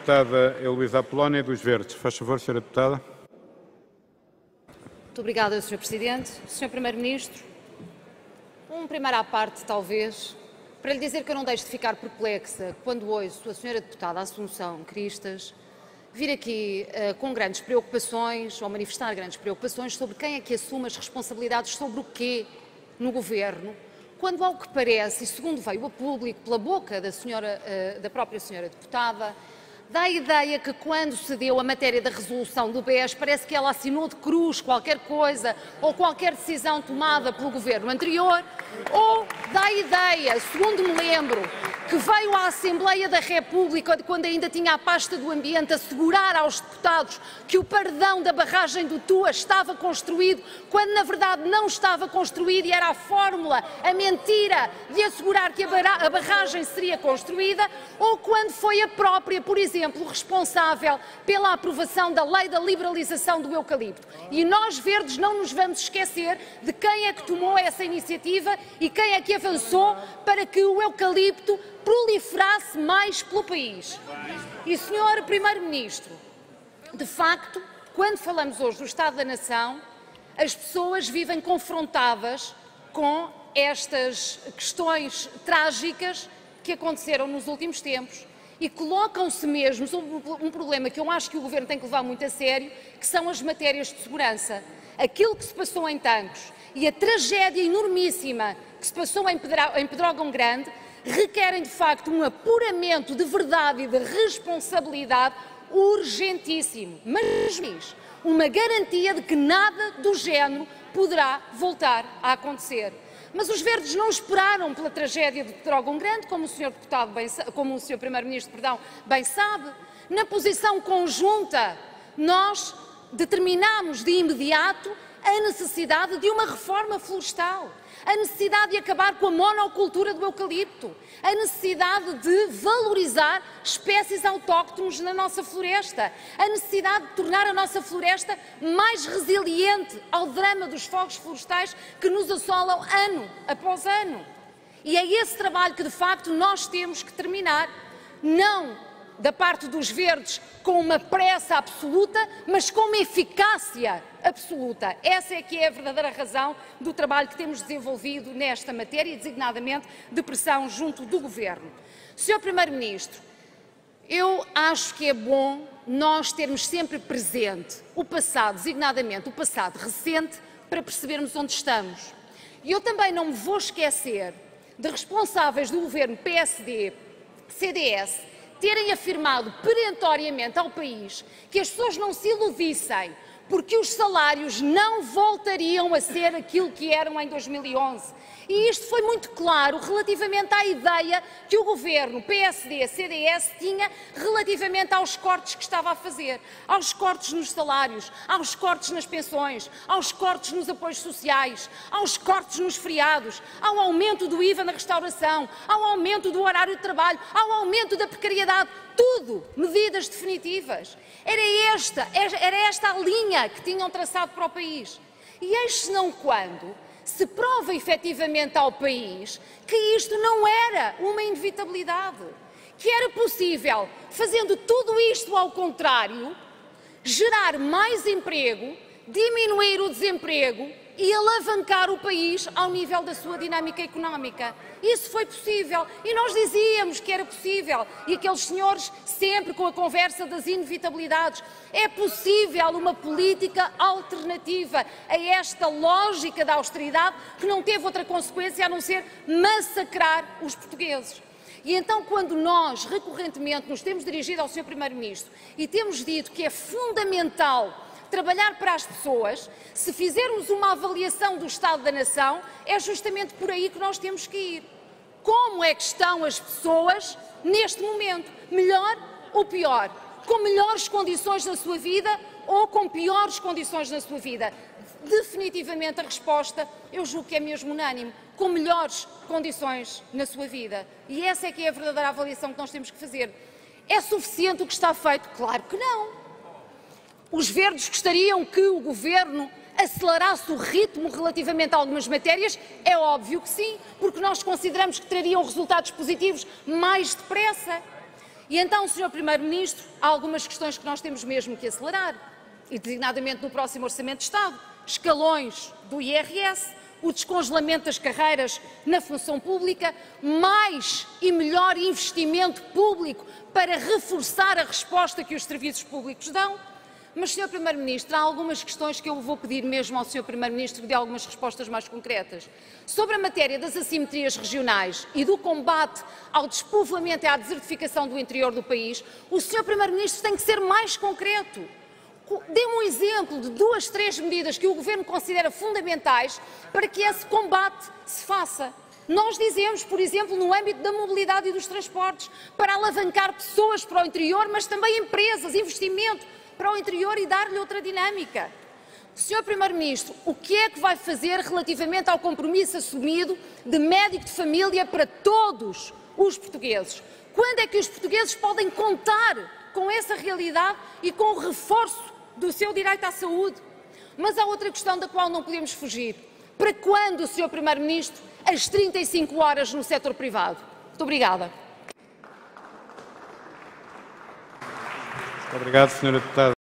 deputada Heloísa Apolónia, dos Verdes. Faz favor, Sra. Deputada. Muito obrigada, Sr. Presidente. Sr. Primeiro-Ministro, primeiro à parte, talvez, para lhe dizer que eu não deixo de ficar perplexa quando ouço a Sra. Deputada Assunção Cristas vir aqui com grandes preocupações, ou manifestar grandes preocupações sobre quem é que assume as responsabilidades sobre o quê no Governo, quando, ao que parece, e segundo veio a público pela boca da própria senhora deputada, dá a ideia que quando se deu a matéria da resolução do BES, parece que ela assinou de cruz qualquer coisa ou qualquer decisão tomada pelo Governo anterior, ou dá a ideia, segundo me lembro, que veio à Assembleia da República, quando ainda tinha a pasta do Ambiente, assegurar aos deputados que o perdão da barragem do Tua estava construído, quando na verdade não estava construído e era a fórmula, a mentira de assegurar que a barragem seria construída, ou quando foi a própria, por exemplo, responsável pela aprovação da lei da liberalização do eucalipto. E nós, Verdes, não nos vamos esquecer de quem é que tomou essa iniciativa e quem é que avançou para que o eucalipto proliferasse mais pelo país. E, Sr. Primeiro-Ministro, de facto, quando falamos hoje do Estado da Nação, as pessoas vivem confrontadas com estas questões trágicas que aconteceram nos últimos tempos e colocam-se mesmo sobre um problema que eu acho que o Governo tem que levar muito a sério, que são as matérias de segurança. Aquilo que se passou em Tancos e a tragédia enormíssima que se passou em Pedrógão Grande requerem, de facto, um apuramento de verdade e de responsabilidade urgentíssimo, mas uma garantia de que nada do género poderá voltar a acontecer. Mas os Verdes não esperaram pela tragédia de Pedrógão Grande, como o Sr. Primeiro-Ministro bem sabe. Na posição conjunta, nós determinámos de imediato a necessidade de uma reforma florestal, a necessidade de acabar com a monocultura do eucalipto, a necessidade de valorizar espécies autóctones na nossa floresta, a necessidade de tornar a nossa floresta mais resiliente ao drama dos fogos florestais que nos assolam ano após ano. E é esse trabalho que, de facto, nós temos que terminar, não da parte dos Verdes com uma pressa absoluta, mas com uma eficácia absoluta. Essa é que é a verdadeira razão do trabalho que temos desenvolvido nesta matéria, designadamente de pressão junto do Governo. Sr. Primeiro-Ministro, eu acho que é bom nós termos sempre presente o passado, designadamente o passado recente, para percebermos onde estamos. E eu também não me vou esquecer de responsáveis do Governo PSD-CDS terem afirmado perentoriamente ao país que as pessoas não se iludissem porque os salários não voltariam a ser aquilo que eram em 2011. E isto foi muito claro relativamente à ideia que o Governo PSD-CDS tinha relativamente aos cortes que estava a fazer, aos cortes nos salários, aos cortes nas pensões, aos cortes nos apoios sociais, aos cortes nos feriados, ao aumento do IVA na restauração, ao aumento do horário de trabalho, ao aumento da precariedade. Tudo medidas definitivas. Era esta a linha que tinham traçado para o país. E eis senão quando se prova efetivamente ao país que isto não era uma inevitabilidade, que era possível, fazendo tudo isto ao contrário, gerar mais emprego, diminuir o desemprego e alavancar o país ao nível da sua dinâmica económica. Isso foi possível e nós dizíamos que era possível e aqueles senhores sempre com a conversa das inevitabilidades. É possível uma política alternativa a esta lógica da austeridade que não teve outra consequência a não ser massacrar os portugueses. E então, quando nós recorrentemente nos temos dirigido ao Sr. Primeiro-Ministro e temos dito que é fundamental trabalhar para as pessoas, se fizermos uma avaliação do Estado da Nação, é justamente por aí que nós temos que ir. Como é que estão as pessoas neste momento? Melhor ou pior? Com melhores condições na sua vida ou com piores condições na sua vida? Definitivamente a resposta, eu julgo que é mesmo unânime, com melhores condições na sua vida. E essa é que é a verdadeira avaliação que nós temos que fazer. É suficiente o que está feito? Claro que não. Os Verdes gostariam que o Governo acelerasse o ritmo relativamente a algumas matérias? É óbvio que sim, porque nós consideramos que trariam resultados positivos mais depressa. E então, Sr. Primeiro-Ministro, há algumas questões que nós temos mesmo que acelerar, e designadamente no próximo Orçamento de Estado, escalões do IRS, o descongelamento das carreiras na função pública, mais e melhor investimento público para reforçar a resposta que os serviços públicos dão. Mas, Sr. Primeiro-Ministro, há algumas questões que eu vou pedir mesmo ao Sr. Primeiro-Ministro que dê algumas respostas mais concretas. Sobre a matéria das assimetrias regionais e do combate ao despovoamento e à desertificação do interior do país, o Sr. Primeiro-Ministro tem que ser mais concreto. Dê-me um exemplo de 2, 3 medidas que o Governo considera fundamentais para que esse combate se faça. Nós dizemos, por exemplo, no âmbito da mobilidade e dos transportes, para alavancar pessoas para o interior, mas também empresas, investimento para o interior e dar-lhe outra dinâmica. Sr. Primeiro-Ministro, o que é que vai fazer relativamente ao compromisso assumido de médico de família para todos os portugueses? Quando é que os portugueses podem contar com essa realidade e com o reforço do seu direito à saúde? Mas há outra questão da qual não podemos fugir. Para quando, Sr. Primeiro-Ministro, as 35 horas no setor privado? Muito obrigada. Obrigado, Sra. Deputada.